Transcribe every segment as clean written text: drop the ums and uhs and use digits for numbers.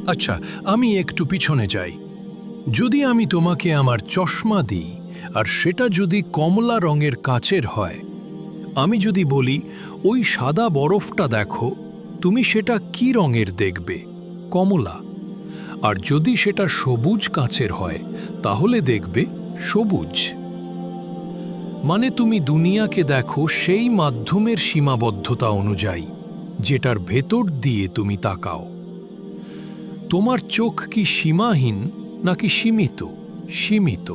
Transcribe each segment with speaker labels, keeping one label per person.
Speaker 1: আচ্ছা, আমি একটু পিছনে যাই। যদি আমি তোমাকে আমার চশমা দিই আর সেটা যদি কমলা রঙের কাচের হয়, আমি যদি বলি ওই সাদা বরফটা দেখো, তুমি সেটা কি রঙের দেখবে? কমলা। আর যদি সেটা সবুজ কাচের হয়, তাহলে দেখবে সবুজ। মানে তুমি দুনিয়াকে দেখো সেই মাধ্যমের সীমাবদ্ধতা অনুযায়ী, যেটার ভেতর দিয়ে তুমি তাকাও। তোমার চোখ কি সীমাহীন নাকি সীমিত? সীমিত।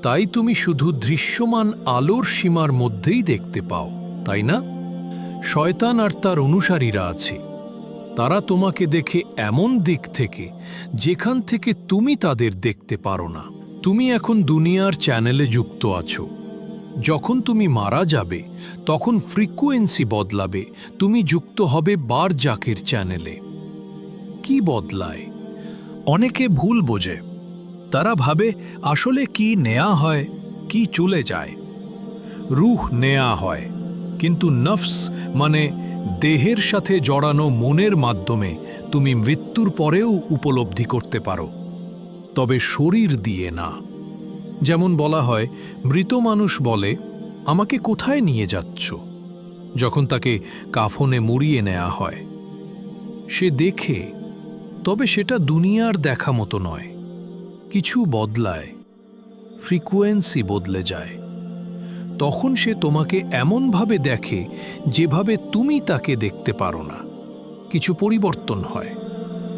Speaker 1: তাই তুমি শুধু দৃশ্যমান আলোর সীমার মধ্যেই দেখতে পাও, তাই না? শয়তান আর তার অনুসারীরা আছে। তারা তোমাকে দেখে এমন দিক থেকে যেখান থেকে তুমি তাদের দেখতে পারো না। তুমি এখন দুনিয়ার চ্যানেলে যুক্ত আছো। যখন তুমি মারা যাবে, তখন ফ্রিকোয়েন্সি বদলাবে, তুমি যুক্ত হবে বারজাকের চ্যানেলে। কি বদলায়? অনেকে ভুল বোঝে। তারা ভাবে আসলে কি নেয়া হয়, কি চলে যায়। রূহ নেয়া হয়, কিন্তু নফস মানে দেহের সাথে জড়ানো মনের মাধ্যমে তুমি মৃত্যুর পরেও উপলব্ধি করতে পারো, তবে শরীর দিয়ে না। যেমন বলা হয়, মৃত মানুষ বলে, আমাকে কোথায় নিয়ে যাচ্ছ? যখন তাকে কাফনে মুড়িয়ে নেওয়া হয়। সে দেখে, তবে সেটা দুনিয়ার দেখা মতো নয়। কিছু বদলায়, ফ্রিকোয়েন্সি বদলে যায়। তখন সে তোমাকে এমনভাবে দেখে যেভাবে তুমি তাকে দেখতে পারো না। কিছু পরিবর্তন হয়,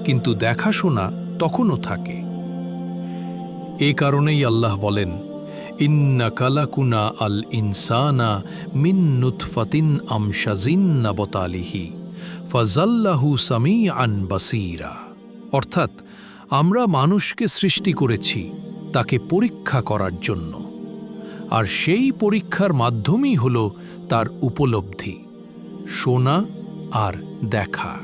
Speaker 1: কিন্তু দেখাশোনা তখনও থাকে। এ কারণেই আল্লাহ বলেন, ইন্না কালাকুনা আল ইনসানা মিন নুতফাতিন আমশাজিন নাবতালিহি ফাজাল্লাহু সামিআন বাসীরা। অর্থাৎ আমরা মানুষকে সৃষ্টি করেছি তাকে পরীক্ষা করার জন্য, আর সেই পরীক্ষার মাধ্যমই হল তার উপলব্ধি, শোনা আর দেখা।